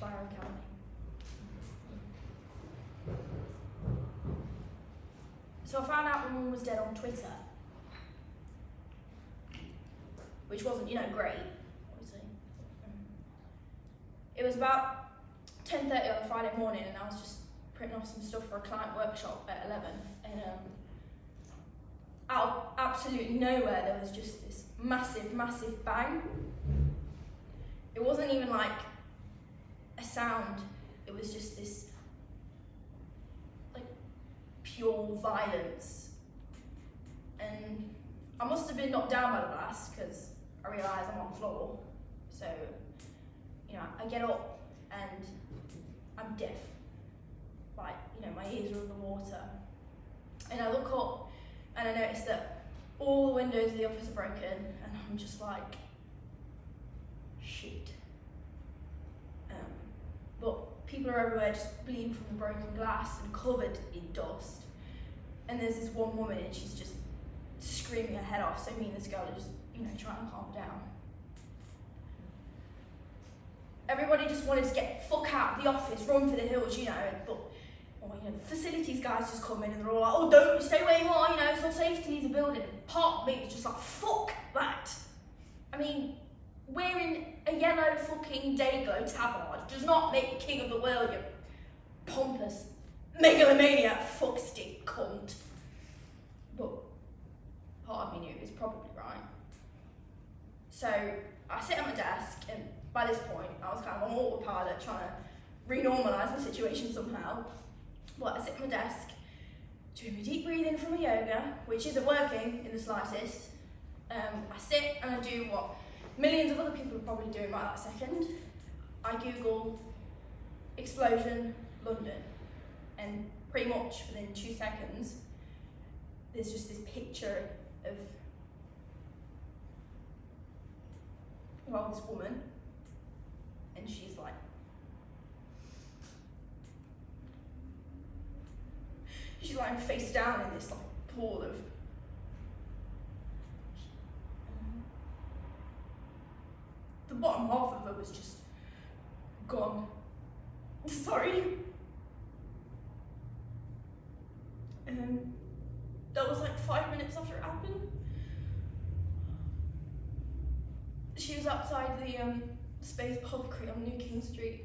Inspire Academy. So I found out my mum was dead on Twitter, which wasn't, great, obviously. It was about 10:30 on a Friday morning, and I was just printing off some stuff for a client workshop at 11, and out of absolutely nowhere there was just this massive bang. It wasn't even like a sound, it was just this like pure violence, and I must have been knocked down by the blast because I realised I'm on the floor. So I get up and I'm deaf, like my ears are underwater, and I look up and I notice that all the windows of the office are broken, and I'm just like, shit. But people are everywhere just bleeding from the broken glass and covered in dust. And there's this one woman and she's just screaming her head off, so me and this girl are just, trying to calm her down. Everybody just wanted to get the fuck out of the office, run for the hills, but the facilities guys just come in and they're all like, oh, don't stay where you are, it's not safe to leave the building. And part of me was just like, fuck that. I mean, wearing a yellow fucking Dayglow tabard does not make you king of the world, you pompous megalomaniac fuckstick cunt. But part of me knew it was probably right. So I sit at my desk, and by this point I was kind of on autopilot trying to re-normalise the situation somehow. But I sit at my desk, doing my deep breathing from my yoga, which isn't working in the slightest. I sit and I do what millions of other people are probably doing right that second. I Google explosion London, and pretty much within 2 seconds there's just this picture of this woman, and she's like lying face down in this pool of the bottom half of her was just gone. Sorry. That was 5 minutes after it happened. She was outside the Space Apothecary on New King Street.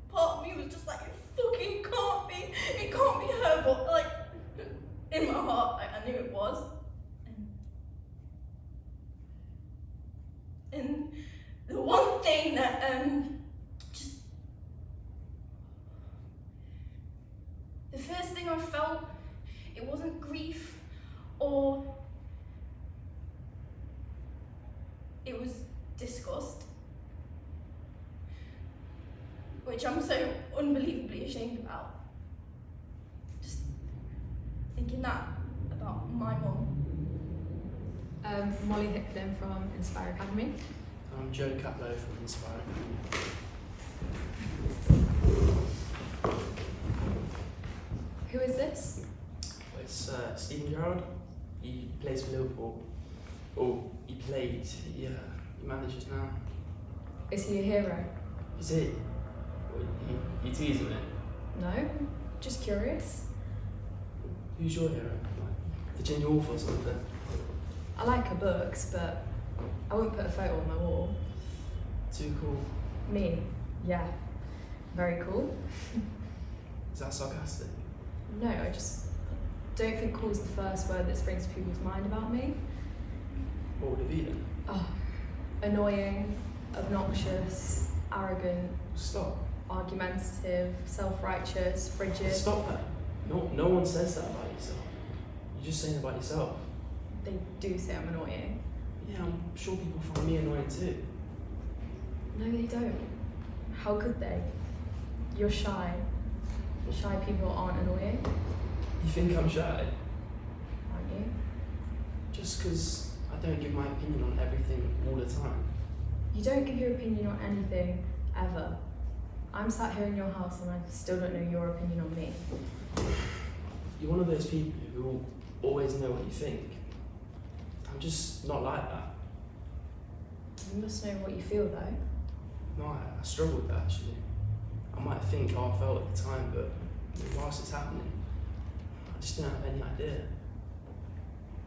Part of me was just like, it fucking can't be. It can't be her, but in my heart, I knew it was. And the one thing that the first thing I felt, it wasn't grief or it was disgust, which I'm so unbelievably ashamed about. Just thinking that about my mum. Molly Hicklin from Inspire Academy. I'm Joe Caplow from Inspire. Who is this? It's Stephen Gerrard. He plays for Liverpool. Oh, he played. He manages now. Is he a hero? Is he? Well, you teasing it? No, just curious. Who's your hero? Virginia Woolf or something? I like her books, but I wouldn't put a photo on my wall. Too cool. Me? Yeah. Very cool. Is that sarcastic? No, I just don't think cool is the first word that springs to people's mind about me. What would it be then? Oh, annoying, obnoxious, arrogant, Stop. argumentative, self-righteous, frigid. Stop that. No one says that about yourself. You're just saying about yourself. They do say I'm annoying. Yeah, I'm sure people find me annoying too. No, they don't. How could they? You're shy. Shy people aren't annoying, You think I'm shy? aren't you? Just because I don't give my opinion on everything all the time. You don't give your opinion on anything, ever. I'm sat here in your house and I still don't know your opinion on me. You're one of those people who will always know what you think. I'm just not like that. You must know what you feel though. No, I struggle with that actually. I might think how I felt at the time, but whilst it's happening, I just don't have any idea.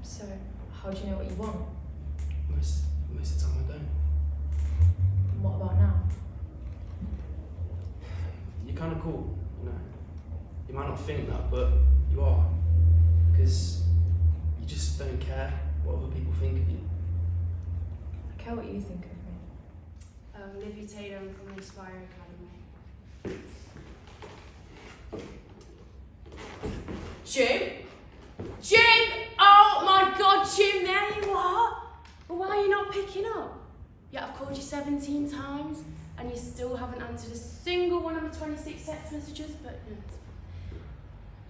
So, how do you know what you want? Most of the time I don't. And what about now? You're kind of cool, you know. You might not think that, but you are. Because you just don't care what other people think of you. I care what you think of me. Livy Taylor, I'm from the Inspire Academy. Jim? Jim! Oh my god, Jim, there you are! Well, why are you not picking up? Yeah, I've called you 17 times and you still haven't answered a single one of the 26 text messages, but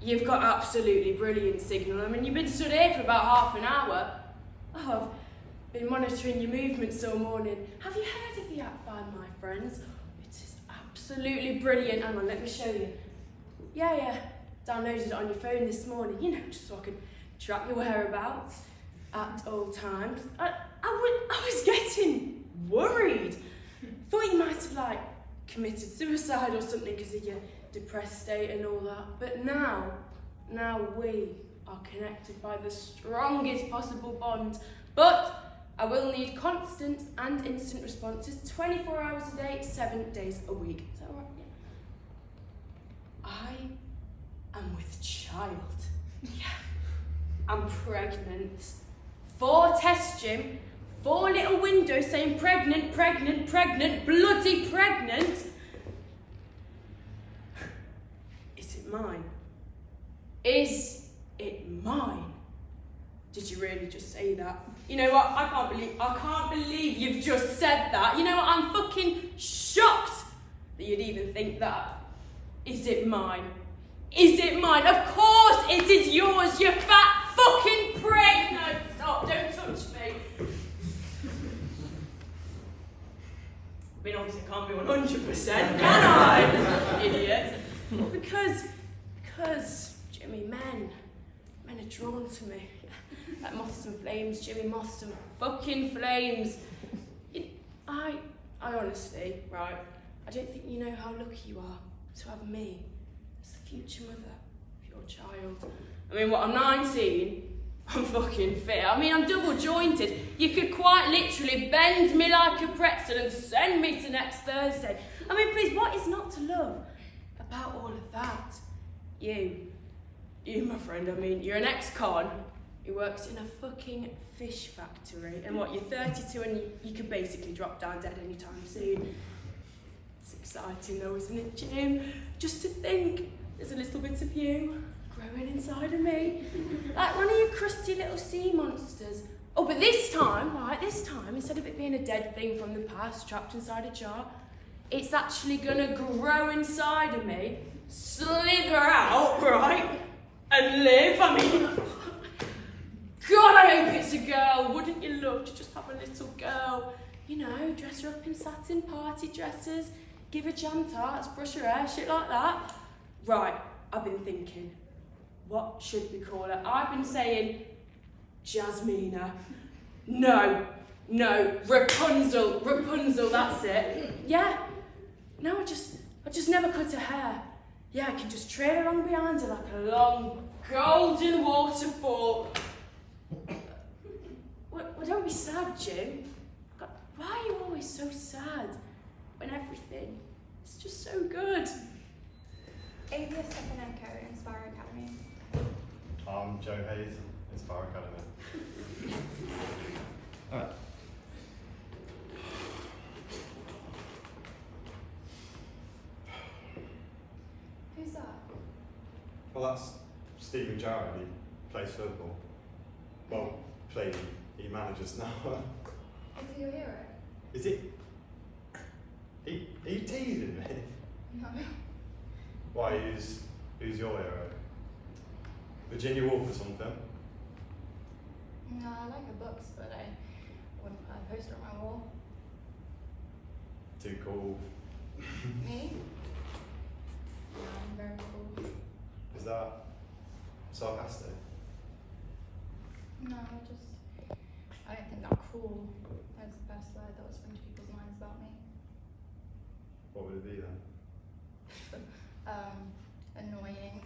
you've got absolutely brilliant signal. I mean, you've been stood here for about half an hour. Oh, I've been monitoring your movements all morning. Have you heard of the app Find My Friends? It is absolutely brilliant. Hang on, let me show you. Yeah. Downloaded it on your phone this morning, you know, just so I could track your whereabouts at all times. I was getting worried. Thought you might have, committed suicide or something because of your depressed state and all that. But now we are connected by the strongest possible bond. But I will need constant and instant responses 24 hours a day, 7 days a week. Is that all right? Yeah. I'm with child. Yeah. I'm pregnant. 4 tests, Jim. 4 little windows saying pregnant, bloody pregnant. Is it mine? Is it mine? Did you really just say that? You know what? I can't believe you've just said that. You know what? I'm fucking shocked that you'd even think that. Is it mine? Is it mine? Of course it is yours, you fat fucking prig! No, stop, don't touch me. I mean, obviously I can't be 100%, can I? Idiot. Well, because, Jimmy, men are drawn to me. Like moths and flames, Jimmy, moths and fucking flames. I honestly, right, I don't think you know how lucky you are to have me as the future mother of your child. I mean, what, I'm 19, I'm fucking fit. I mean, I'm double jointed. You could quite literally bend me like a pretzel and send me to next Thursday. I mean, please, what is not to love about all of that? You, my friend, I mean, you're an ex-con who works in a fucking fish factory. And what, you're 32 and you could basically drop down dead anytime soon. It's exciting though, isn't it, Jim? Just to think there's a little bit of you growing inside of me. Like one of you crusty little sea monsters. Oh, but this time, instead of it being a dead thing from the past trapped inside a jar, it's actually gonna grow inside of me, slither out, right, and live. I mean, God, I hope it's a girl. Wouldn't you love to just have a little girl? You know, dress her up in satin party dresses, give her jam tarts, brush her hair, shit like that. Right, I've been thinking, what should we call her? I've been saying Jasmina. No, Rapunzel, that's it. Yeah, no, I just never cut her hair. Yeah, I can just trail along behind her like a long golden waterfall. Well, don't be sad, Jim. God, why are you always so sad when everything is just so good? ABS Second Echo, Inspire Academy. I'm Joe Hayes, Inspire Academy. Alright. Who's that? Well, that's Stephen Jarrett. He plays football. Well, played. He manages now. Is he your hero? Is it? Are you teasing me? No. Why? Who's your hero? Virginia Woolf or something? No, I like her books, but I wouldn't put a poster on my wall. Too cool. Me? No, I'm very cool. Is that sarcastic? No, just I don't think that cruel is the best word that would spring to people's minds about me. What would it be then? Annoying,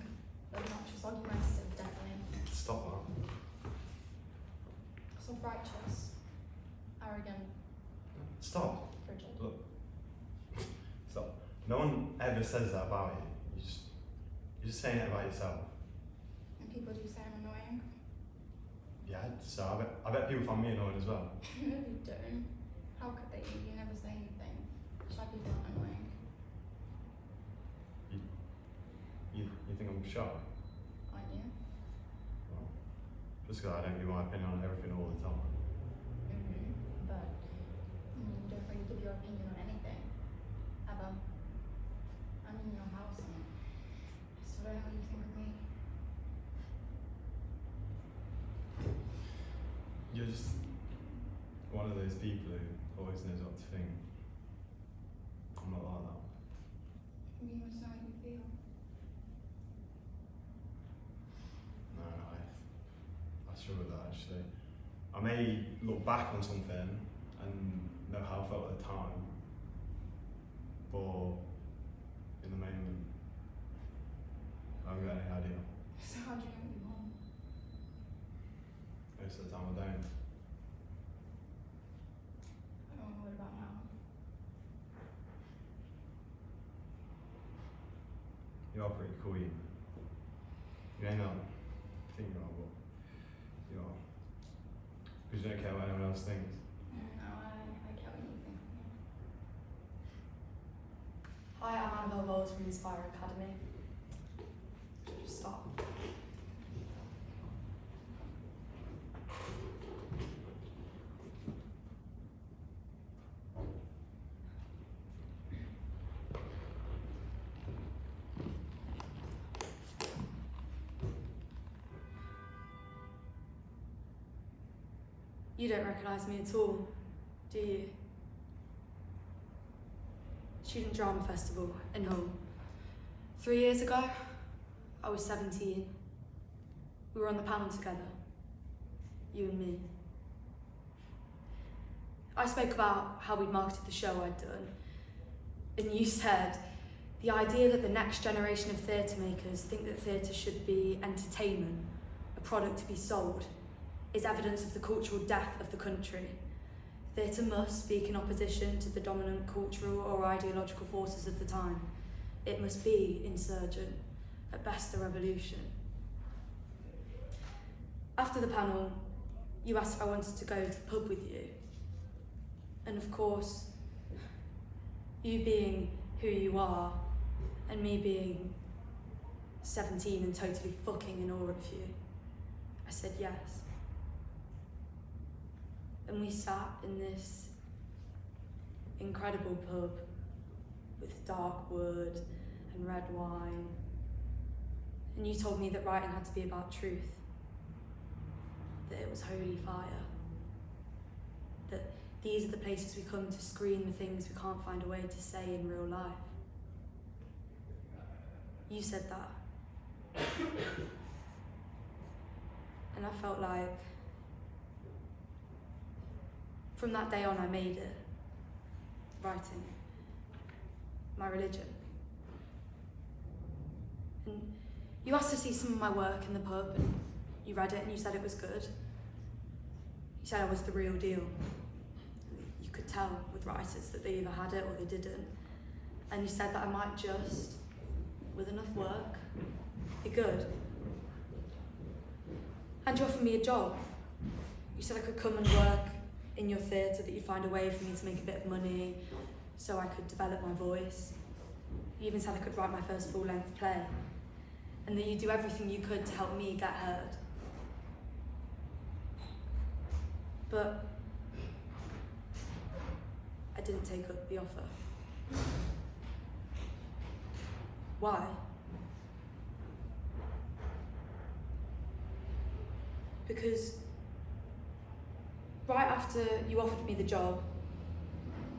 obnoxious, argumentative, definitely. Stop that. Self-righteous, arrogant, Stop. frigid. Look. Stop. No one ever says that about you. You're just saying it about yourself. And people do say I'm annoying. Yeah, so I bet people find me annoying as well. No, you don't. How could they? You never say anything. Shy people aren't annoying. You think I'm shy? Aren't you? Well, just because I don't give my opinion on everything all the time. But you don't really give your opinion on anything. Ever. I'm in your house and I still don't know what you think of me. You're just one of those people who always knows what to think. I'm not like that. You must know how you feel. No, I struggle with that actually. I may look back on something and know how I felt at the time, but in the moment, I haven't got any idea. So how do you know what you want? Most of the time I don't. Oh, what about now? You are pretty cool, you. You may not think you are, but you are. Because you don't care what anyone else thinks. No, I care what you think of me. Hi, I'm Annabelle Bowles from Inspire Academy. Just stop. You don't recognise me at all, do you? Student Drama Festival in Hull. 3 years ago, I was 17. We were on the panel together, you and me. I spoke about how we'd marketed the show I'd done, and you said the idea that the next generation of theatre makers think that theatre should be entertainment, a product to be sold, is evidence of the cultural death of the country. Theatre must speak in opposition to the dominant cultural or ideological forces of the time. It must be insurgent, at best a revolution. After the panel, you asked if I wanted to go to the pub with you. And of course, you being who you are, and me being 17 and totally fucking in awe of you, I said yes. And we sat in this incredible pub with dark wood and red wine. And you told me that writing had to be about truth, that it was holy fire, that these are the places we come to screen the things we can't find a way to say in real life. You said that. And I felt like from that day on I made it, writing, my religion. And you asked to see some of my work in the pub and you read it and you said it was good. You said I was the real deal. You could tell with writers that they either had it or they didn't. And you said that I might just, with enough work, be good. And you offered me a job. You said I could come and work in your theatre, that you'd find a way for me to make a bit of money so I could develop my voice. You even said I could write my first full-length play, and that you'd do everything you could to help me get heard. But I didn't take up the offer. Why? Because right after you offered me the job,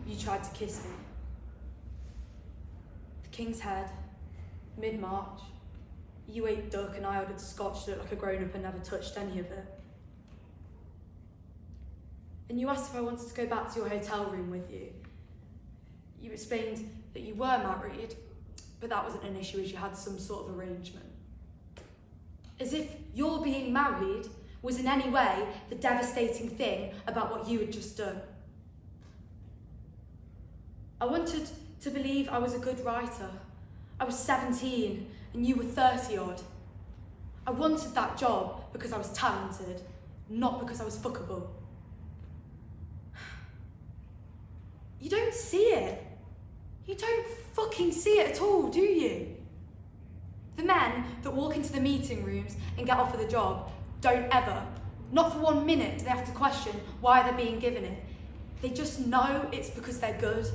you tried to kiss me. The King's Head, mid-March, you ate duck and I ordered scotch to look like a grown-up and never touched any of it. and you asked if I wanted to go back to your hotel room with you. You explained that you were married, but that wasn't an issue as you had some sort of arrangement. As if your being married was in any way the devastating thing about what you had just done. I wanted to believe I was a good writer. I was 17 and you were 30 odd. I wanted that job because I was talented, not because I was fuckable. You don't see it. You don't fucking see it at all, do you? The men that walk into the meeting rooms and get offered the job don't ever, not for 1 minute, do they have to question why they're being given it. They just know it's because they're good.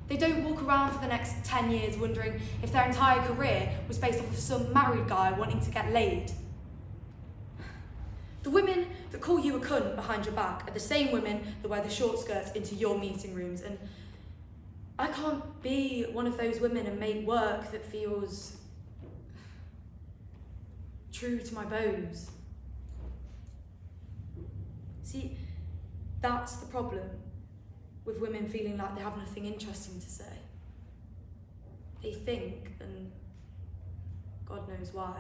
They don't walk around for the next 10 years wondering if their entire career was based off of some married guy wanting to get laid. The women that call you a cunt behind your back are the same women that wear the short skirts into your meeting rooms, and I can't be one of those women and make work that feels true to my bones. See, that's the problem with women feeling like they have nothing interesting to say. They think, and God knows why,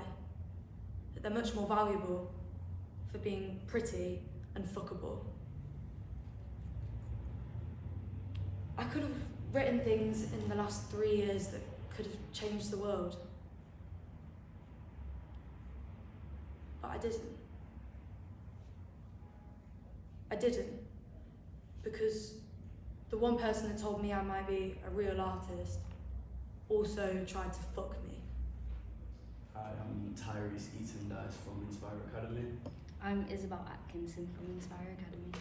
that they're much more valuable for being pretty and fuckable. I could have written things in the last 3 years that could have changed the world. But I didn't. I didn't. Because the one person that told me I might be a real artist also tried to fuck me. Hi, I'm Tyrese Eaton Dice from Inspire Academy. I'm Isabel Atkinson from Inspire Academy.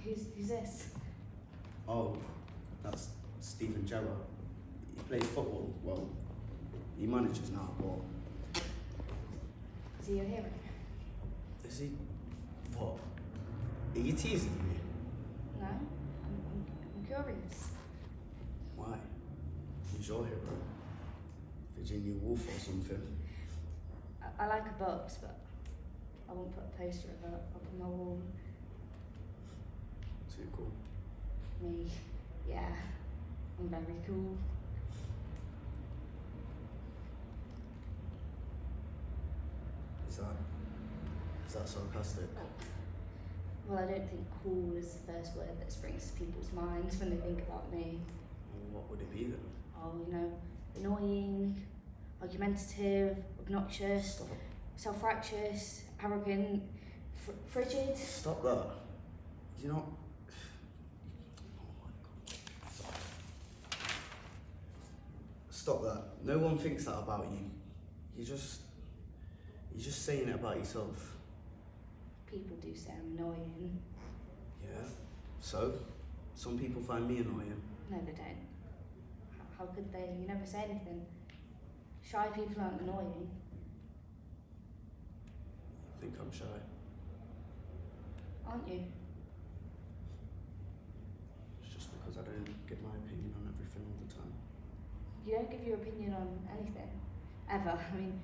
Who's this? Oh, that's Stephen Gerrard. He plays football. Well, he manages now, but... Is he your hero? Is he... What? Are you teasing me? No? I'm curious. Why? Who's your hero? Virginia Woolf or something? I like her books, but I won't put a poster of her up on my wall. Too cool. Me, yeah, I'm very cool. Is that sarcastic? Well, I don't think cool is the first word that springs to people's minds when they think about me. Well, what would it be then? Oh, you know, annoying, argumentative, obnoxious, Stop. self-righteous, arrogant, frigid. Stop that. You know... Stop that. No one thinks that about you. You're just saying it about yourself. People do say I'm annoying. Yeah. So? Some people find me annoying. No, they don't. How could they? You never say anything. Shy people aren't annoying. I think I'm shy. Aren't you? It's just because I don't give my opinion on everything all the time. You don't give your opinion on anything, ever. I mean,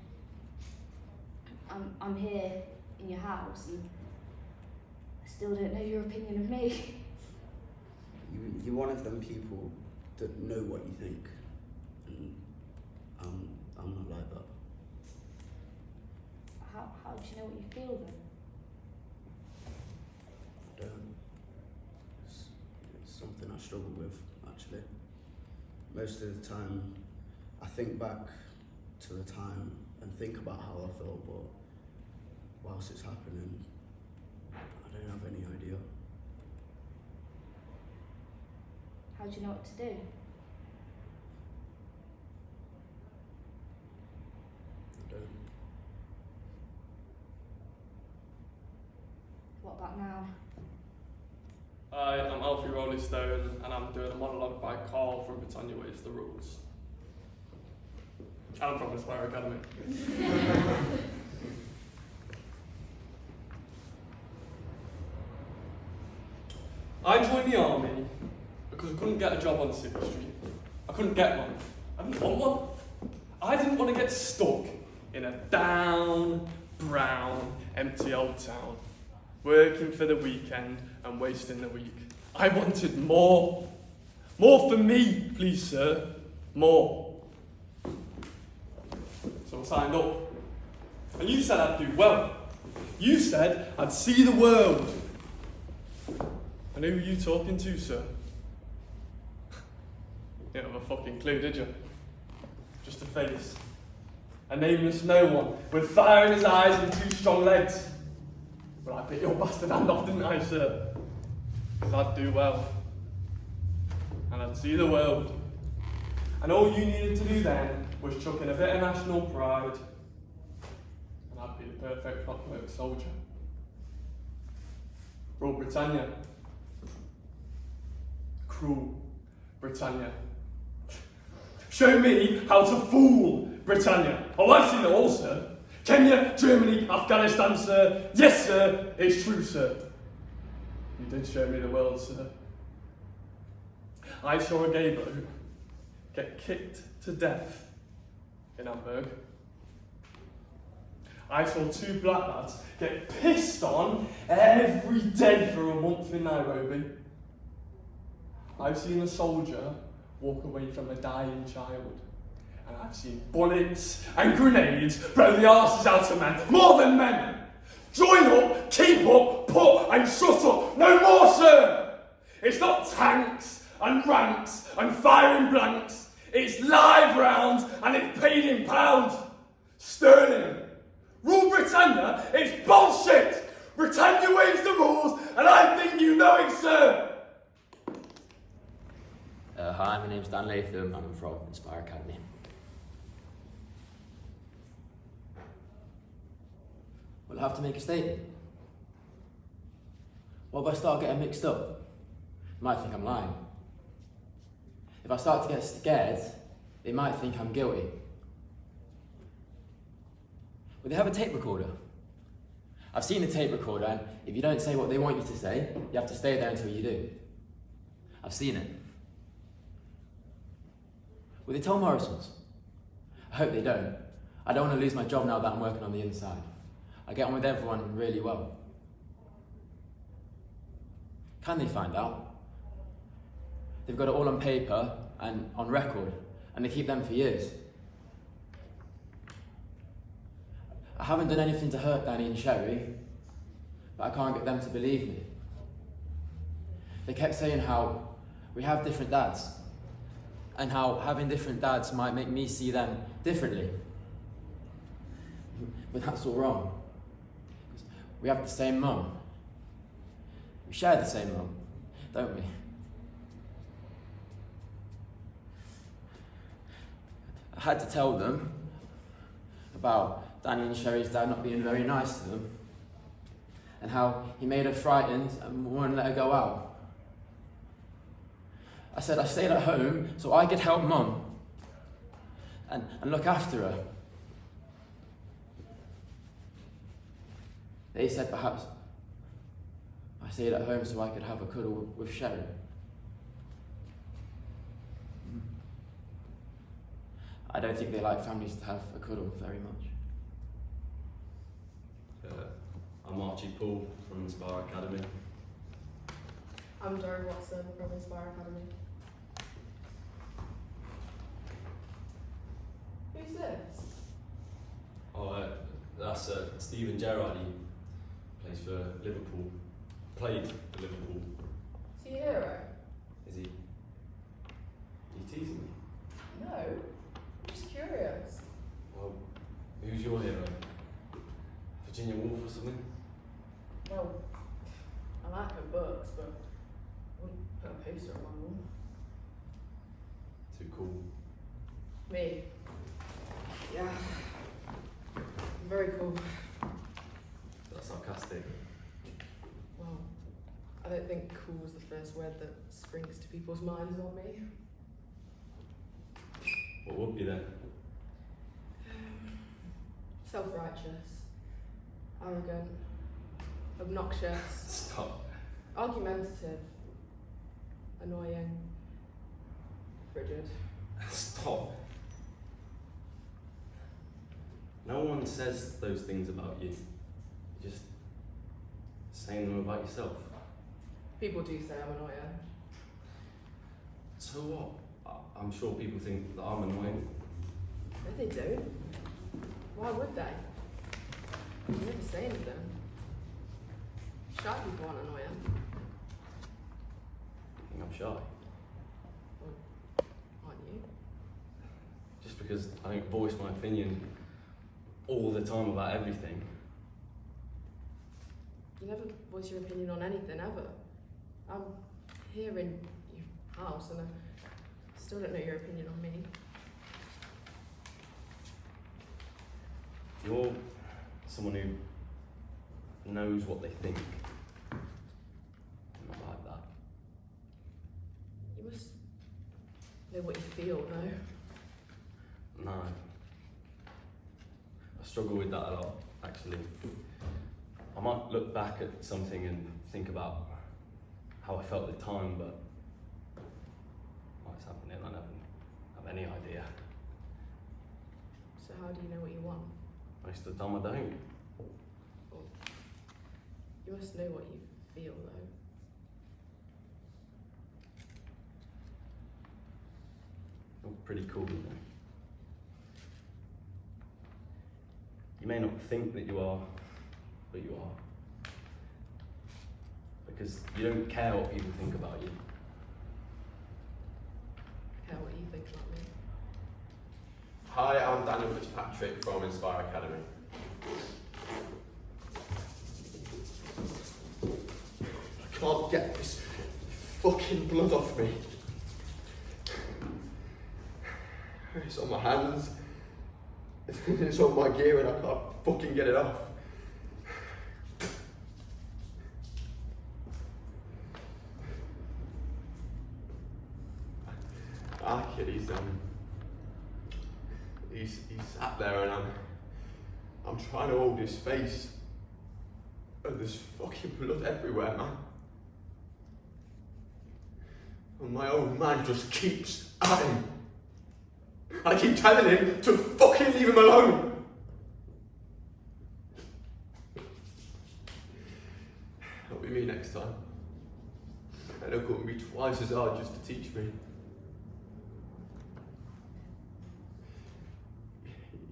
I'm here in your house and I still don't know your opinion of me. You're one of them people that know what you think, and I'm not like that. How do you know what you feel then? I don't. It's something I struggle with, actually. Most of the time, I think back to the time and think about how I felt, but whilst it's happening, I don't have any idea. How do you know what to do? I don't. What about now? Hi, I'm Alfie Rolling Stone and I'm doing a monologue by Carl from Britannia Waits the Rules. And I'm from Inspire Academy. I joined the army because I couldn't get a job on City Street. I couldn't get one. I didn't want one. I didn't want to get stuck in a down, brown, empty old town, working for the weekend and wasting the week. I wanted more. More for me, please, sir. More. So I signed up. And you said I'd do well. You said I'd see the world. And who were you talking to, sir? You didn't have a fucking clue, did you? Just a face. A nameless no one, with fire in his eyes and 2 strong legs. But I bit your bastard hand off, didn't I, sir? Because I'd do well. And I'd see the world. And all you needed to do then was chuck in a bit of national pride. And I'd be the perfect clockwork soldier. Rule Britannia. Cruel Britannia. Show me how to fool Britannia. Oh, I've seen it all, sir. Kenya, Germany, Afghanistan, sir. Yes, sir. It's true, sir. You did show me the world, sir. I saw a gay bloke get kicked to death in Hamburg. I saw 2 black lads get pissed on every day for a month in Nairobi. I've seen a soldier walk away from a dying child. And I've seen bullets and grenades blow the arses out of men, more than men. Join up, keep up, put and shut up. No more, sir. It's not tanks and ranks and firing blanks. It's live rounds and it's paid in pounds. Sterling. Rule Britannia, it's bullshit. Britannia waves the rules and I think you know it, sir. Hi, my name's Dan Latham and I'm from Inspire Academy. Will I have to make a statement? What if I start getting mixed up? They might think I'm lying. If I start to get scared, they might think I'm guilty. Will they have a tape recorder? I've seen the tape recorder, and if you don't say what they want you to say, you have to stay there until you do. I've seen it. Will they tell Morrison's? I hope they don't. I don't want to lose my job now that I'm working on the inside. I get on with everyone really well. Can they find out? They've got it all on paper and on record, and they keep them for years. I haven't done anything to hurt Danny and Sherry, but I can't get them to believe me. They kept saying how we have different dads, and how having different dads might make me see them differently. But that's all wrong. We have the same mum. We share the same mum, don't we? I had to tell them about Danny and Sherry's dad not being very nice to them, and how he made her frightened and wouldn't let her go out. I said I stayed at home so I could help Mum and look after her. They said perhaps I stayed at home so I could have a cuddle with Sherry. I don't think they like families to have a cuddle very much. I'm Archie Paul from Inspire Academy. I'm Jared Watson from Inspire Academy. Who's this? Oh, that's Steven Gerrard. He plays for Liverpool. Played for Liverpool. Is he a hero? Is he? Are you teasing me? No. I'm just curious. Well, who's your hero? Virginia Woolf or something? Well, I like her books, but I wouldn't put a poster on my wall. Too cool. Me? Yeah. I'm very cool. That's sarcastic. Well, I don't think cool is the first word that springs to people's minds on me. What would be then? Self-righteous, arrogant, obnoxious, Stop. argumentative, annoying, frigid. Stop. No one says those things about you. You're just saying them about yourself. People do say I'm annoying. So what? I'm sure people think that I'm annoying. No, they don't. Why would they? You never say anything. Shy people aren't annoying. I think I'm shy. Aren't you? Just because I don't voice my opinion all the time about everything. You never voice your opinion on anything, ever. I'm here in your house and I still don't know your opinion on me. You're someone who knows what they think. I'm not like that. You must know what you feel, though. No. I struggle with that a lot, actually. I might look back at something and think about how I felt at the time, but what's happening, I don't have any idea. So how do you know what you want? Most of the time I don't. Well, you must know what you feel, though. You're pretty cool, you know. You may not think that you are, but you are. Because you don't care what people think about you. I care what you think about me. Hi, I'm Daniel Fitzpatrick from Inspire Academy. I can't get this fucking blood off me. It's on my hands. It's on my gear and I can't fucking get it off. Our kid, he's sat there and I'm trying to hold his face and there's fucking blood everywhere, man. And my old man just keeps at him. I keep telling him to fucking leave him alone. That'll be me next time. And it'll be twice as hard just to teach me.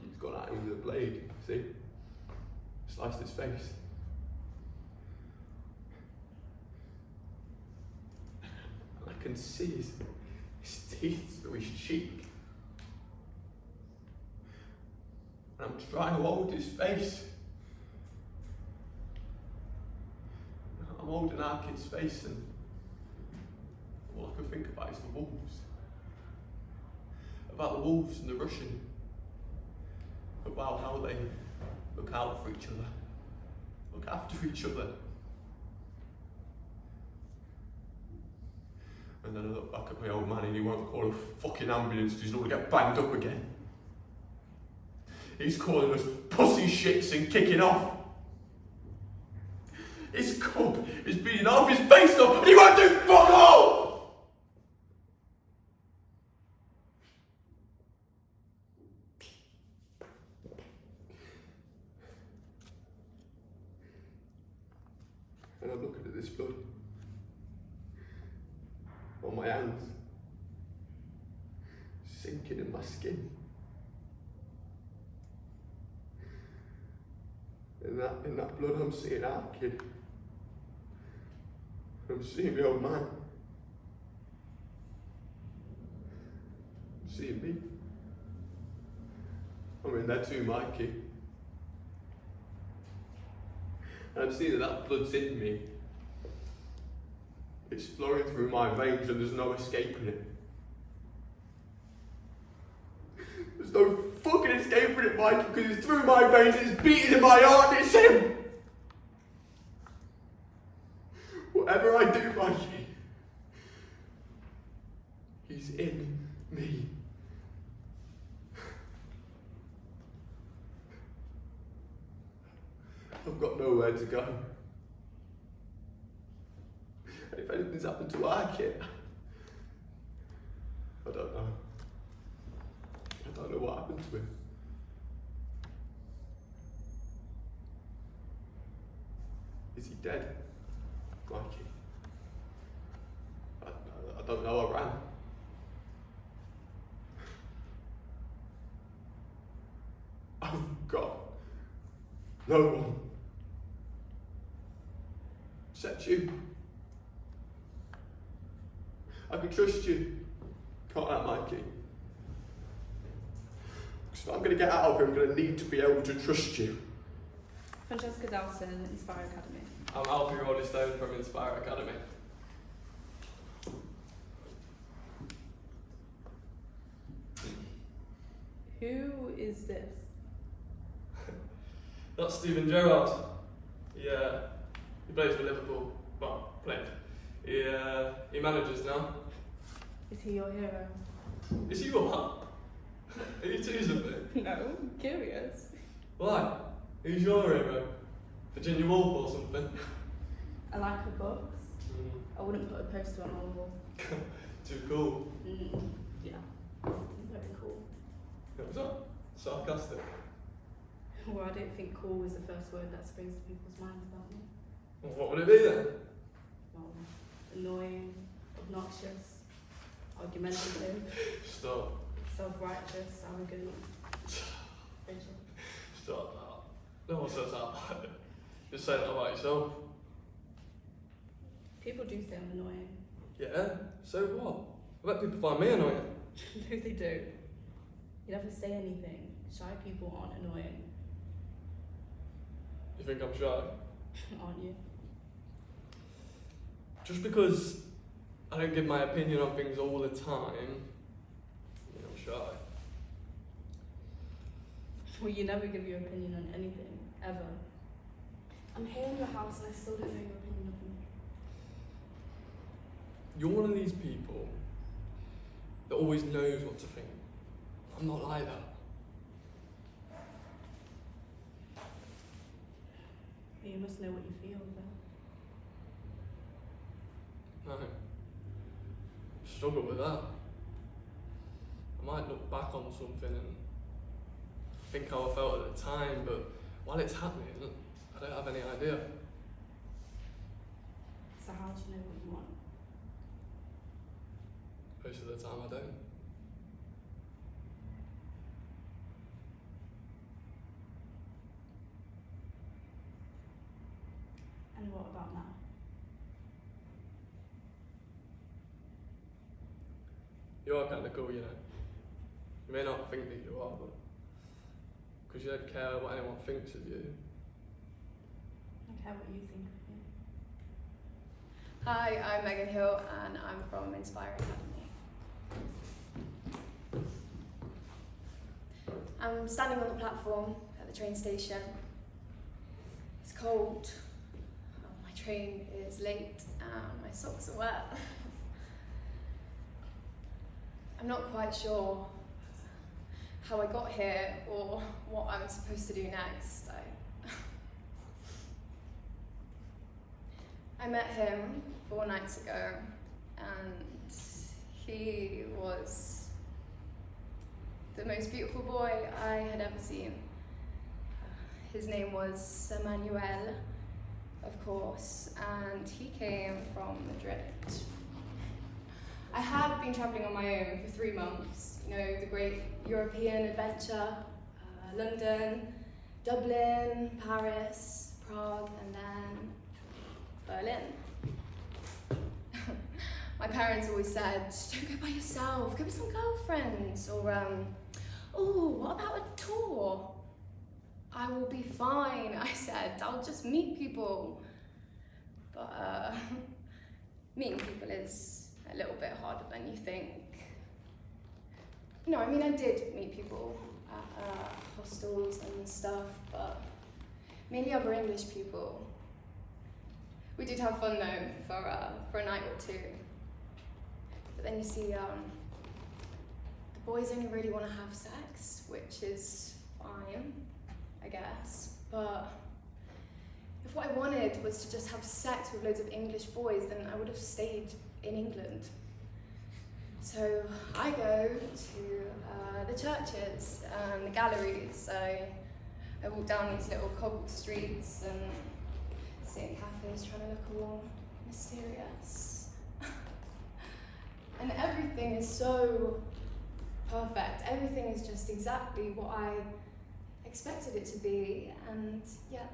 He's gone at him with a blade, see? Sliced his face. And I can see his teeth through his cheek. And I'm trying to hold his face. I'm holding our kid's face and all I can think about is the wolves. About the wolves and the Russian. About how they look out for each other. Look after each other. And then I look back at my old man and he won't call a fucking ambulance because he's not going to get banged up again. He's calling us pussy shits and kicking off. His cub is beating half his face off and he won't do fuck all! And I'm looking at this blood on my hands, sinking in my skin. In that blood, I'm seeing our kid. I'm seeing my old man. I'm seeing me. I mean, they're too my kid. And I'm seeing that blood's in me. It's flowing through my veins and there's no escaping it. There's no fucking escaping it, Mike, because it's through my veins, it's beating in my heart, and it's him! Whatever I do, Mikey, he's in me. I've got nowhere to go. And if anything's happened to our kid, I don't know. I don't know what happened to him. Is he dead? Mikey? I don't know, I ran. I've got no one except you. I can trust you, can't I, Mikey? Because if I'm going to get out of here, I'm going to need to be able to trust you. Francesca Dalton, Inspire Academy. I'm Alfie Rolling Stone from Inspire Academy. Who is this? That's Steven Gerrard. He plays for Liverpool. Well, played. He manages now. Is he your hero? Is he what? Are you teasing me? No, I'm curious. Why? Who's your hero? Virginia Woolf or something? I like her books. Mm. I wouldn't put a poster on my wall. Too cool. Yeah, very cool. What was that? Sarcastic. Well, I don't think cool is the first word that springs to people's minds about me. Well, what would it be then? Well, annoying, obnoxious, argumentative, Stop. self-righteous, arrogant, frigid. Stop that. No one says that about it. Just say that about yourself. People do say I'm annoying. Yeah, so what? I bet people find me annoying. No, they do. You never say anything. Shy people aren't annoying, You think I'm shy? aren't you? Just because I don't give my opinion on things all the time, I'm shy. Well, you never give your opinion on anything, ever. I'm here in your house and I still don't know your opinion of me. You're one of these people that always knows what to think. I'm not like that. You must know what you feel, though. No. Struggle with that. I might look back on something and think how I felt at the time, but while it's happening, I don't have any idea. So how do you know what you want? Most of the time I don't. And what about now? You are kind of cool, you know. You may not think that you are, but because you don't care what anyone thinks of you. I care what you think of me. Hi, I'm Megan Hill and I'm from Inspire Academy. I'm standing on the platform at the train station. It's cold. My train is late and my socks are wet. I'm not quite sure how I got here or what I'm supposed to do next. I met him 4 nights ago and he was the most beautiful boy I had ever seen. His name was Emmanuel, of course, and he came from Madrid. I had been travelling on my own for 3 months, the great European adventure, London, Dublin, Paris, Prague, and then Berlin. My parents always said, don't go by yourself, go with some girlfriends, or oh, what about a tour? I will be fine, I said, I'll just meet people. But meeting people is a little bit harder than you think. No, I mean, I did meet people at hostels and stuff, but mainly other English people. We did have fun though for a night or two. But then you see, the boys only really want to have sex, which is fine, I guess. But if what I wanted was to just have sex with loads of English boys, then I would have stayed in England. So I go to the churches and the galleries. I walk down these little cobbled streets and sightseeing cafes trying to look all mysterious. And everything is so perfect. Everything is just exactly what I expected it to be, and yet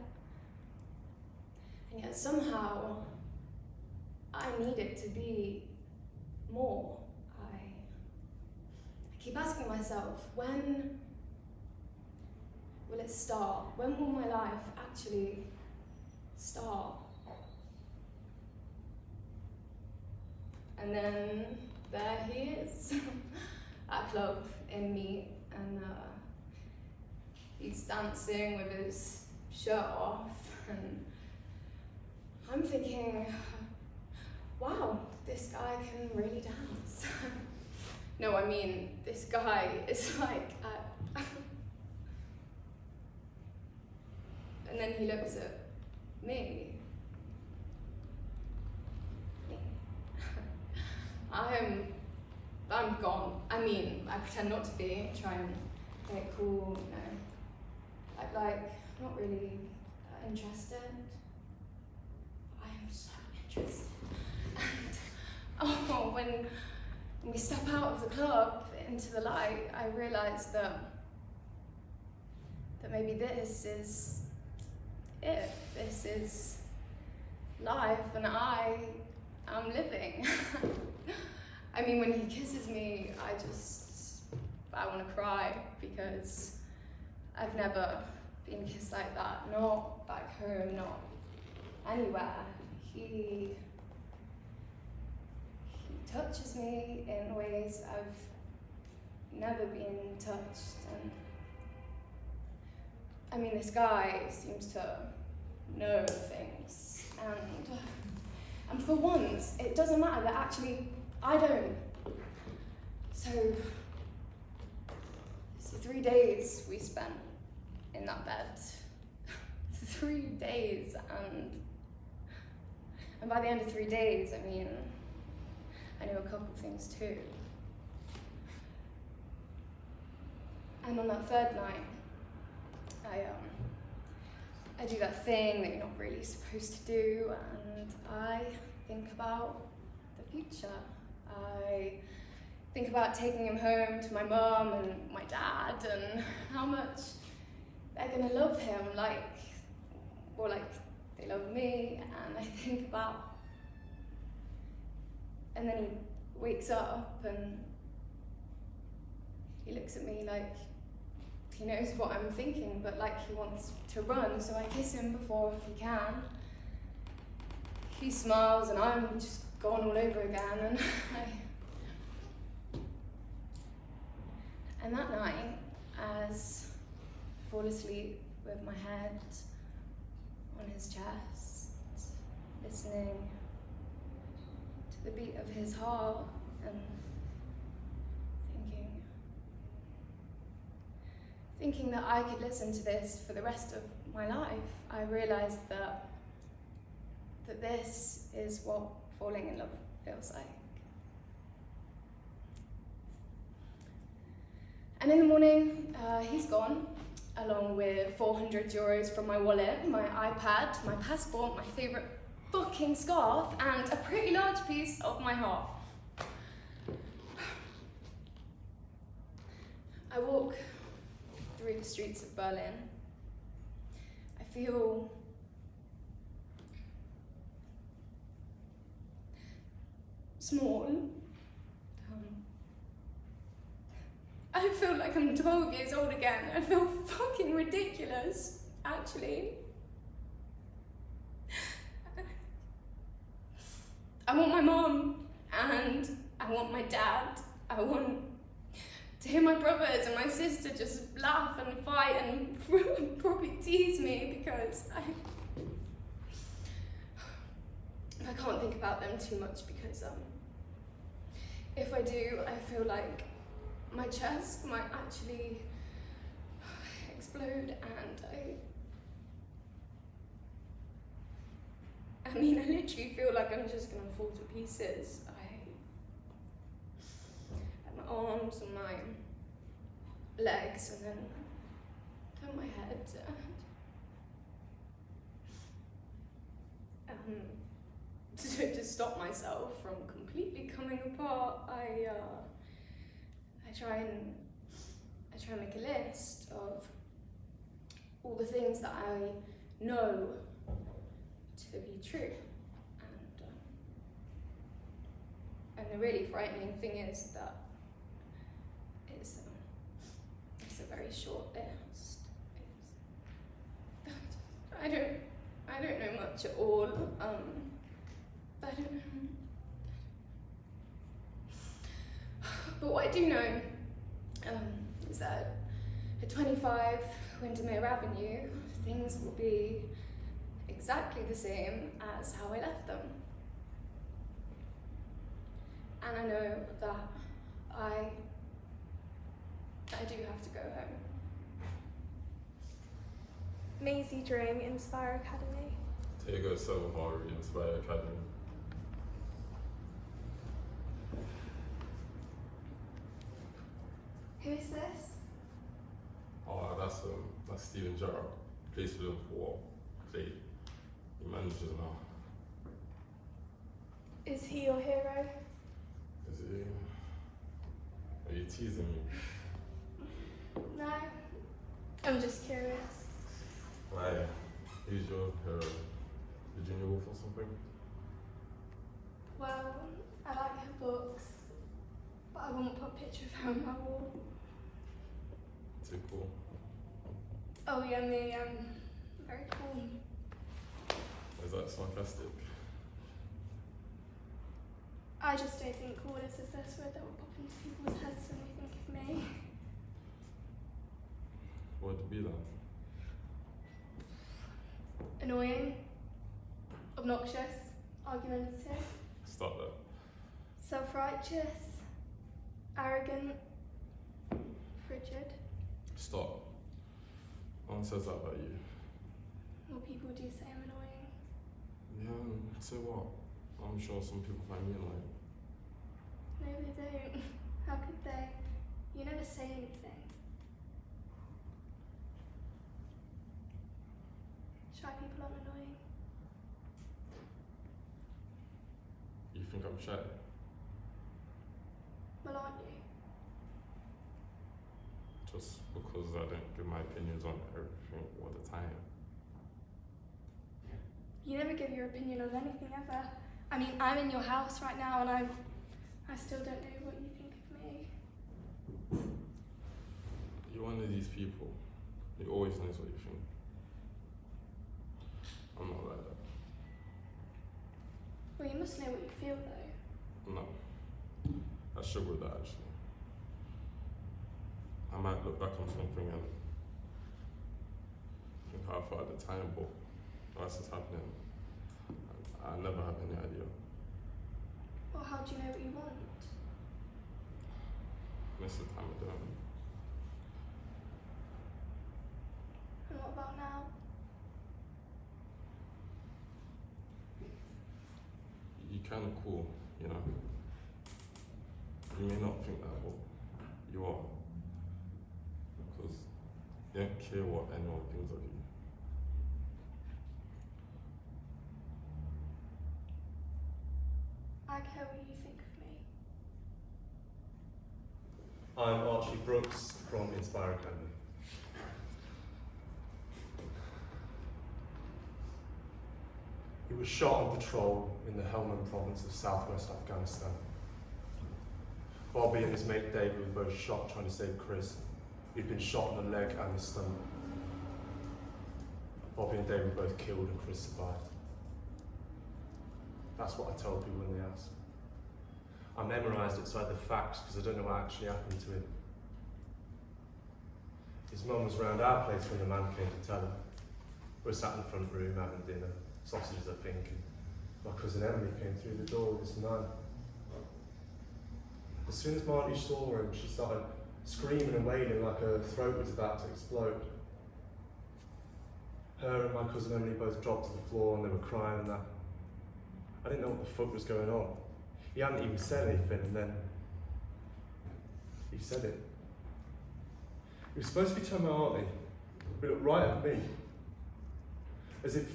somehow I need it to be more. I keep asking myself, when will it start? When will my life actually start? And then there he is at a club in Meet, and he's dancing with his shirt off, and I'm thinking, wow, this guy can really dance. No, I mean, this guy is like, and then he looks at me. I'm gone. I mean, I pretend not to be, try and play it cool, you know. I'm not really interested. I am so interested. And when we step out of the club into the light, I realise that maybe this is it. This is life, and I am living. I mean, when he kisses me, I want to cry, because I've never been kissed like that, not back home, not anywhere. He touches me in ways I've never been touched, and I mean, this guy seems to know things, and for once, it doesn't matter that actually I don't. So 3 days we spent in that bed. 3 days, and by the end of 3 days, I mean, I knew a couple things too. And on that third night, I do that thing that you're not really supposed to do, and I think about the future. I think about taking him home to my mum and my dad, and how much they're gonna love him like they love me. And I think about, and then he wakes up and he looks at me like he knows what I'm thinking, but like he wants to run, so I kiss him before he can. He smiles and I'm just gone all over again, and that night, as I fall asleep with my head on his chest, listening to the beat of his heart and thinking that I could listen to this for the rest of my life, I realised that this is what falling in love feels like. And in the morning, he's gone, along with 400 euros from my wallet, my iPad, my passport, my favourite fucking scarf, and a pretty large piece of my heart. I walk through the streets of Berlin. I feel small. I feel like I'm 12 years old again. I feel fucking ridiculous, actually. I want my mom, and I want my dad. I want to hear my brothers and my sister just laugh and fight and probably tease me, because I can't think about them too much, because if I do, I feel like my chest might actually explode, and I mean, I literally feel like I'm just gonna fall to pieces. My arms and my legs, and then turn my head. to stop myself from completely coming apart, I try and make a list of all the things that I know to be true. And the really frightening thing is that it's a very short list. I don't know much at all. I don't know. But what I do know is that at 25 Windermere Avenue, things will be exactly the same as how I left them. And I know that I do have to go home. Maisie during Inspire Academy. Tego Savamari, Inspire Academy. Who is this? Oh, that's Steven Gerrard. Plays for Liverpool. He manages now. Is he your hero? Is he? Are you teasing me? No. I'm just curious. Why? Who's your hero? Virginia Woolf or something? Well, I like her books, but I won't put a picture of her on my wall. Too cool. Oh yeah, me, very cool. Is that sarcastic? I just don't think cool is the first word that will pop into people's heads when they think of me. What would be that? Annoying, obnoxious, argumentative, Stop that. self-righteous, arrogant, frigid. Stop. No one says that about you. Well, people do say I'm annoying. Yeah, so what? I'm sure some people find me annoying. No, they don't. How could they? You never say anything. Shy people aren't annoying. You think I'm shy? Well, aren't you? Just because I don't give my opinions on everything all the time. You never give your opinion on anything ever. I mean, I'm in your house right now and I still don't know what you think of me. You're one of these people. You always knows what you think. I'm not like that. Well, you must know what you feel though. No. I struggle with that actually. I might look back on something and think how I felt at the time, but whilst it's happening, I never have any idea. Well, how do you know what you want? Most of the time I don't. And what about now? You're kind of cool, you know. You may not think that, but you are. Because you don't care what anyone thinks of you. I care what you think of me. I'm Archie Brooks from Inspire Academy. He was shot on patrol in the Helmand province of southwest Afghanistan. Bobby and his mate David were both shot trying to save Chris, who'd been shot in the leg and the stomach. Bobby and David were both killed and Chris survived. That's what I told people when they asked. I memorised it so I had the facts because I don't know what actually happened to him. His mum was round our place when the man came to tell her. We were sat in the front room having dinner, sausages I think, and my cousin Emily came through the door with this man. As soon as my auntie saw him, she started screaming and wailing like her throat was about to explode. Her and my cousin Emily both dropped to the floor and they were crying and that. I didn't know what the fuck was going on. He hadn't even said anything and then he said it. He was supposed to be telling my auntie, but he looked right at me. As if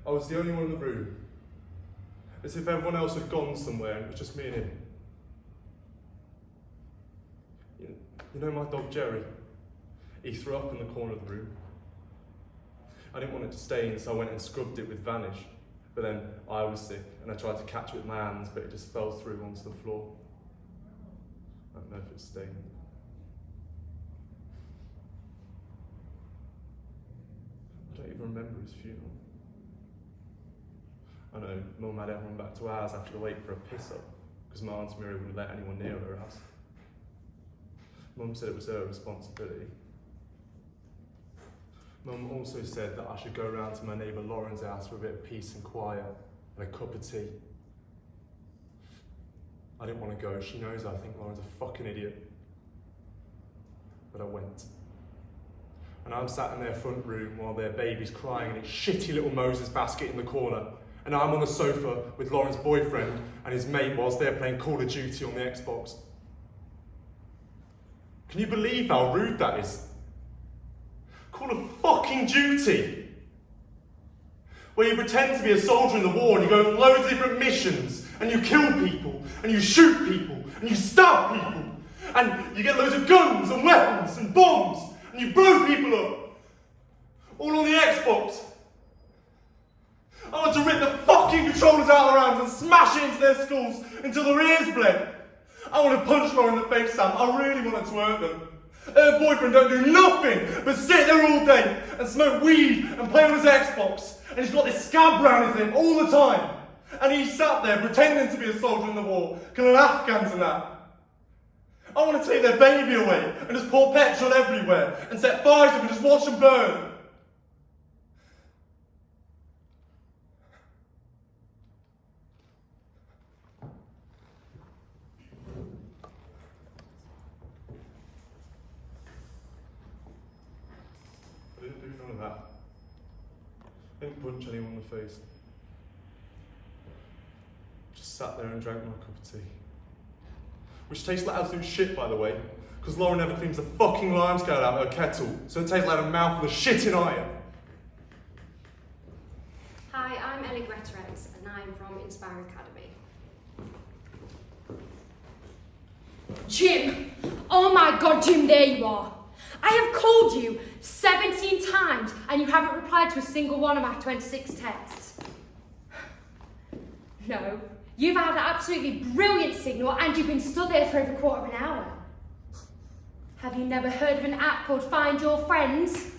I was the only one in the room as if everyone else had gone somewhere and it was just me and him. You know my dog Jerry? He threw up in the corner of the room. I didn't want it to stain, so I went and scrubbed it with Vanish. But then I was sick, and I tried to catch it with my hands, but it just fell through onto the floor. I don't know if it stained. I don't even remember his funeral. I know Mum had everyone back to ours after the wait for a piss-up, because my Aunt Mary wouldn't let anyone near her house. Mum said it was her responsibility. Mum also said that I should go round to my neighbour Lauren's house for a bit of peace and quiet and a cup of tea. I didn't want to go. She knows I think Lauren's a fucking idiot. But I went. And I'm sat in their front room while their baby's crying in its shitty little Moses basket in the corner. And I'm on the sofa with Lauren's boyfriend and his mate whilst they're playing Call of Duty on the Xbox. Can you believe how rude that is? Call of fucking Duty! Where you pretend to be a soldier in the war and you go on loads of different missions and you kill people and you shoot people and you stab people and you get loads of guns and weapons and bombs and you blow people up. All on the Xbox. I want to rip the fucking controllers out of their hands and smash it into their skulls until their ears bled. I want to punch Lauren in the face, Sam. I really wanted to hurt them. Her boyfriend don't do nothing but sit there all day and smoke weed and play on his Xbox. And he's got this scab round his hip all the time. And he sat there pretending to be a soldier in the war, killing Afghans and that. I want to take their baby away and just pour petrol everywhere and set fires up and just watch them burn. I didn't do none of that. I didn't punch anyone in the face. Just sat there and drank my cup of tea. Which tastes like absolute shit, by the way, because Lauren never cleans the fucking lime scale out of her kettle, so it tastes like a mouthful of shit in iron. Hi, I'm Ellie Gretterex, and I'm from Inspire Academy. Jim! Oh my god, Jim, there you are. I have called you 17 times and you haven't replied to a single one of my 26 texts. No, you've had an absolutely brilliant signal and you've been stood there for over a quarter of an hour. Have you never heard of an app called Find Your Friends?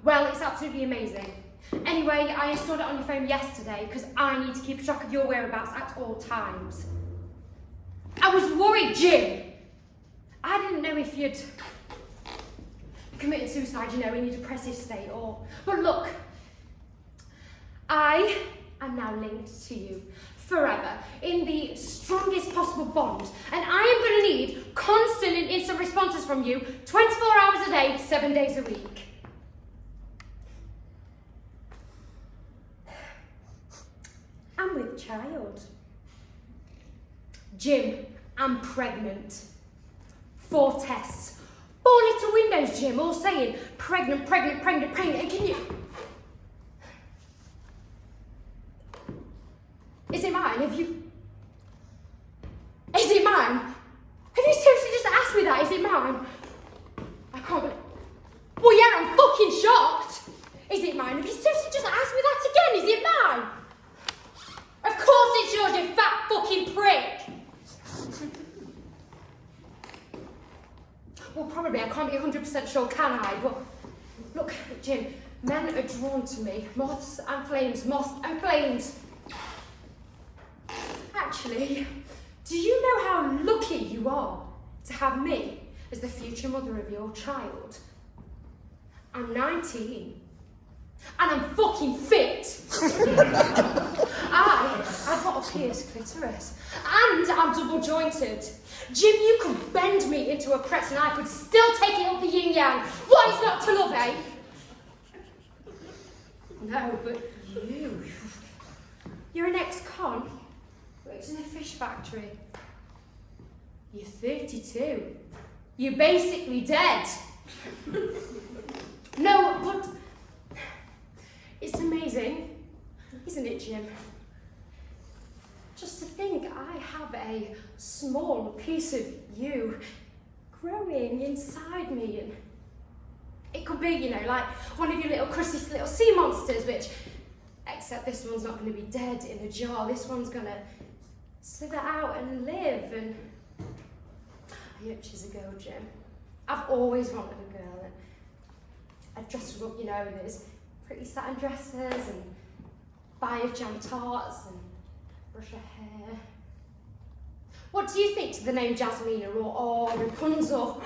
Well, it's absolutely amazing. Anyway, I installed it on your phone yesterday because I need to keep track of your whereabouts at all times. I was worried, Jim. I didn't know if you'd committed suicide, in your depressive state or... But look, I am now linked to you forever in the strongest possible bond, and I am going to need constant and instant responses from you 24 hours a day, 7 days a week. I'm with child. Jim, I'm pregnant. 4 tests. 4 little windows, Jim, all saying pregnant, pregnant, pregnant, pregnant. And can you... Is it mine? Is it mine? Have you seriously just asked me that? Is it mine? I can't believe... Well, yeah, I'm fucking shocked. Is it mine? Have you seriously just asked me that again? Is it mine? Of course it's yours, you fat fucking prick. Well, probably, I can't be 100% sure, can I? But, look, Jim, men are drawn to me. Moths and flames, moths and flames. Actually, do you know how lucky you are to have me as the future mother of your child? I'm 19. And I'm fucking fit. I've got a pierced clitoris. And I'm double jointed. Jim, you could bend me into a press and I could still take it up the yin yang. What is not to love, eh? No, but you're an ex-con. Works in a fish factory. You're 32. You're basically dead. No, but it's amazing, isn't it, Jim? Just to think I have a small piece of you growing inside me. And it could be, you know, like one of your little crusty little sea monsters, which, except this one's not going to be dead in a jar. This one's going to slither out and live. And I hope she's a girl, Jim. I've always wanted a girl. And I'd dress her up, you know, in those pretty satin dresses and buy her jam tarts and brush her hair. What do you think to the name Jasmina or Rapunzel?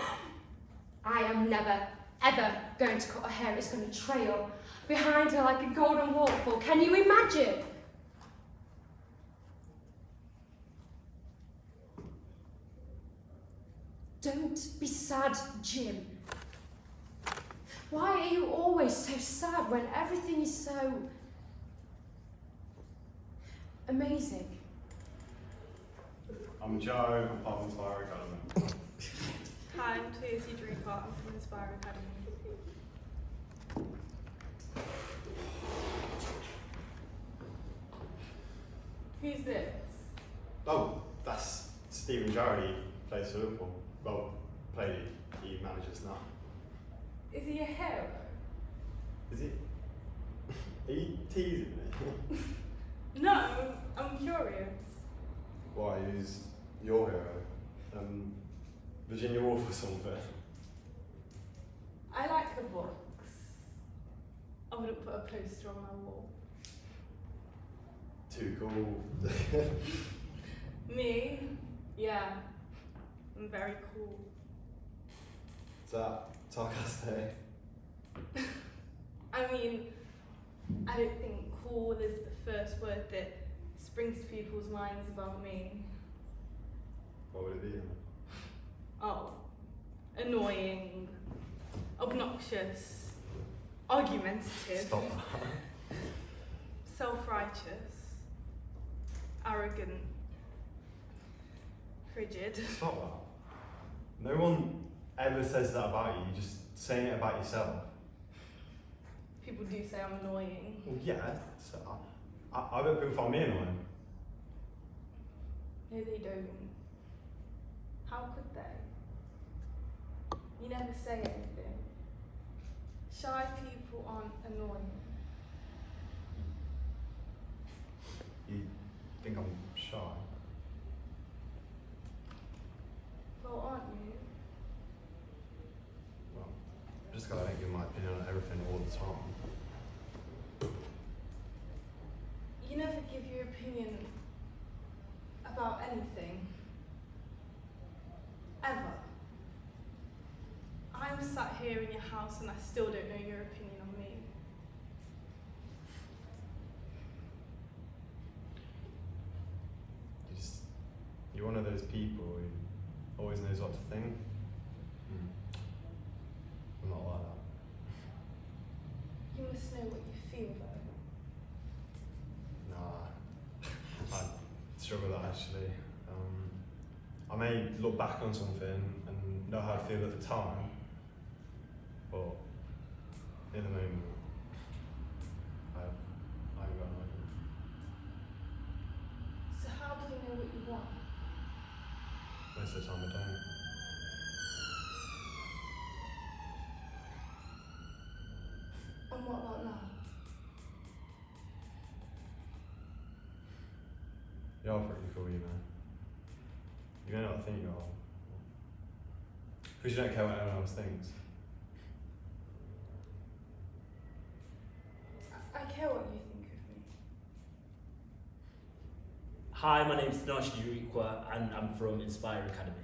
I am never, ever going to cut her hair. It's going to trail behind her like a golden waterfall. Can you imagine? Don't be sad, Jim. Why are you always so sad when everything is so amazing? I'm Joe, I'm part of Inspire Academy. Hi, I'm Tracy Drewcott, I'm from Inspire Academy. Who's this? Oh, that's Stephen Jarrett, he plays for Liverpool. Well, he manages now. Is he a hero? Is he? Are you teasing me? No, I'm curious. Why, who's your hero? Virginia Woolf or something? I like her books. I wouldn't put a poster on my wall. Too cool. Me? Yeah. I'm very cool. Is that sarcastic? I mean, I don't think cool is the first word that springs to people's minds about me. What would it be then? Oh, annoying, obnoxious, argumentative, Stop that. self-righteous, arrogant, frigid. Stop that. No one ever says that about you, you're just saying it about yourself. People do say I'm annoying. Well, yeah, so I bet people find me annoying. No, they don't. How could they? You never say anything. Shy people aren't annoying. You think I'm shy? Well, aren't you? Well, just because I don't give my opinion on everything all the time. You never give your opinion about anything. Ever. I'm sat here in your house and I still don't know your opinion on me. You're one of those people who always knows what to think. I'm not like that. You must know what you feel though. Nah, I struggle with that actually. I may look back on something and know how I feel at the time, but in the moment, I haven't got an idea. So how do you know what you want? Most of the time I don't. And what about now? You're pretty cool, you know. You may not think you are. Because you don't care what anyone else thinks. I care what you think of me. Hi, my name's Tanosh Yurikwa and I'm from Inspire Academy.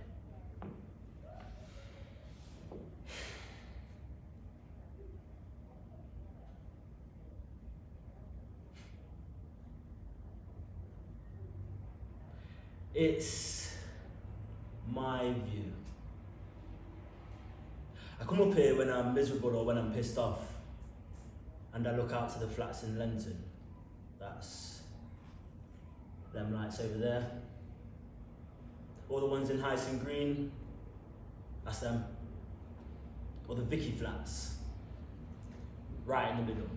It's my view. I come up here when I'm miserable or when I'm pissed off and I look out to the flats in Lenton. That's them lights over there. All the ones in Hyacinth Green, that's them. Or the Vicky flats, right in the middle.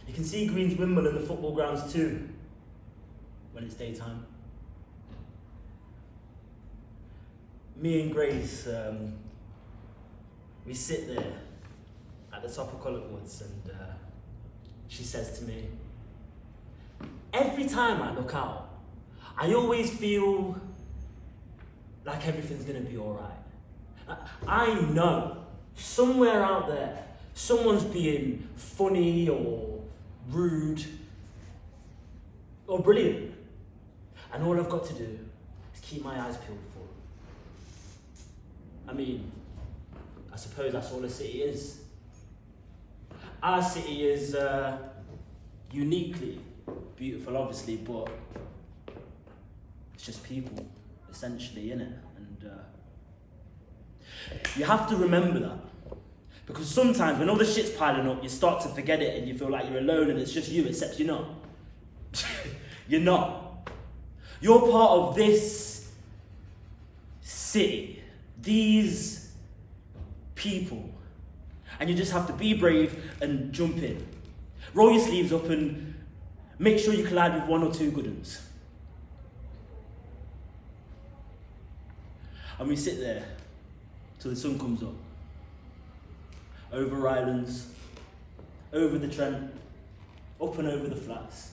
You can see Green's Wimble and the football grounds too. when it's daytime. Me and Grace, we sit there at the top of Cullet Woods, and she says to me, every time I look out, I always feel like everything's gonna be all right. I know somewhere out there, someone's being funny or rude or brilliant. And all I've got to do is keep my eyes peeled for them. I mean, I suppose that's all a city is. Our city is uniquely beautiful, obviously, but it's just people, essentially, innit? And you have to remember that. Because sometimes when all the shit's piling up, you start to forget it and you feel like you're alone and it's just you, except you're not. You're not. You're part of this city, these people. And you just have to be brave and jump in. Roll your sleeves up and make sure you collide with one or two good ones. And we sit there till the sun comes up. Over Rylands, over the Trent, up and over the flats.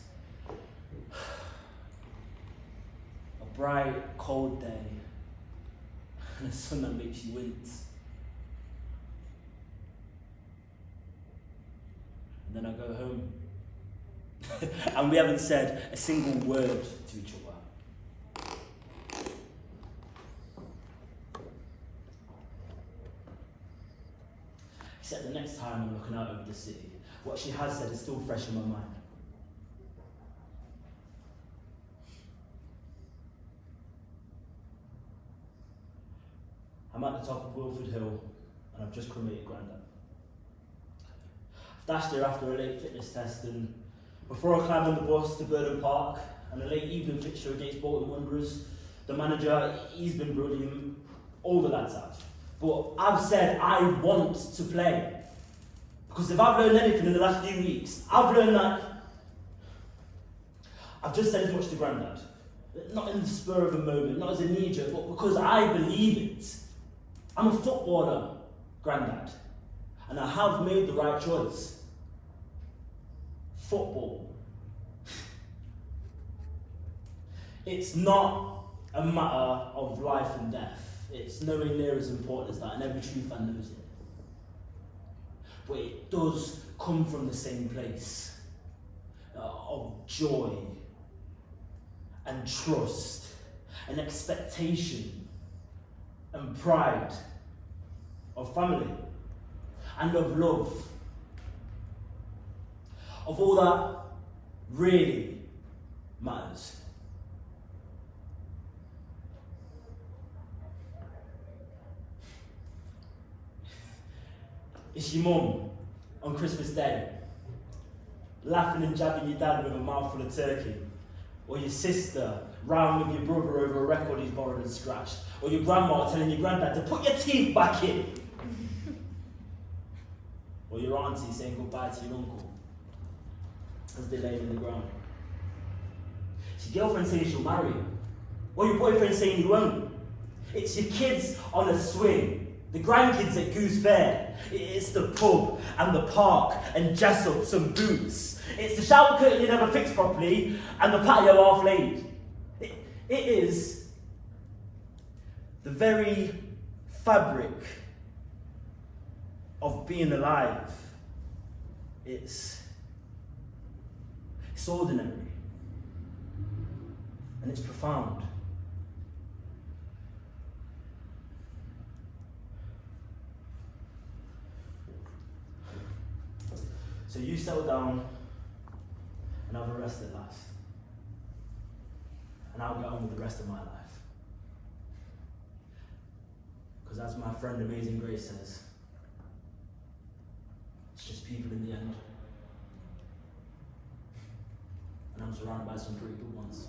A bright, cold day, and a sun that makes you wince. And then I go home. And we haven't said a single word to each other. Except the next time I'm looking out over the city, what she has said is still fresh in my mind. I'm at the top of Wilford Hill, and I've just cremated Grandad. I've dashed here after a late fitness test, and before I climbed on the bus to Burnham Park, and a late evening fixture against Bolton Wanderers, the manager, he's been brilliant, all the lads have. But I've said I want to play. Because if I've learned anything in the last few weeks, I've learned that I've just said as much to Grandad. Not in the spur of a moment, not as a knee-jerk, but because I believe it. I'm a footballer, Grandad. And I have made the right choice. Football. It's not a matter of life and death. It's nowhere near as important as that, and every true fan knows it. But it does come from the same place of joy and trust and expectation and pride of family and of love, of all that really matters. It's your mum on Christmas Day, laughing and jabbing your dad with a mouthful of turkey, or your sister round with your brother over a record he's borrowed and scratched, or your grandma telling your granddad to put your teeth back in, or your auntie saying goodbye to your uncle as they lay in the ground. It's your girlfriend saying she'll marry you, or your boyfriend saying he won't. It's your kids on a swing, the grandkids at Goose Fair. It's the pub and the park and Jessups and Boots. It's the shower curtain you never fixed properly and the patio half laid. It is the very fabric of being alive. It's ordinary and it's profound. So you settle down and have a rest at last. And I'll get on with the rest of my life. Because as my friend Amazing Grace says, it's just people in the end. And I'm surrounded by some pretty good ones.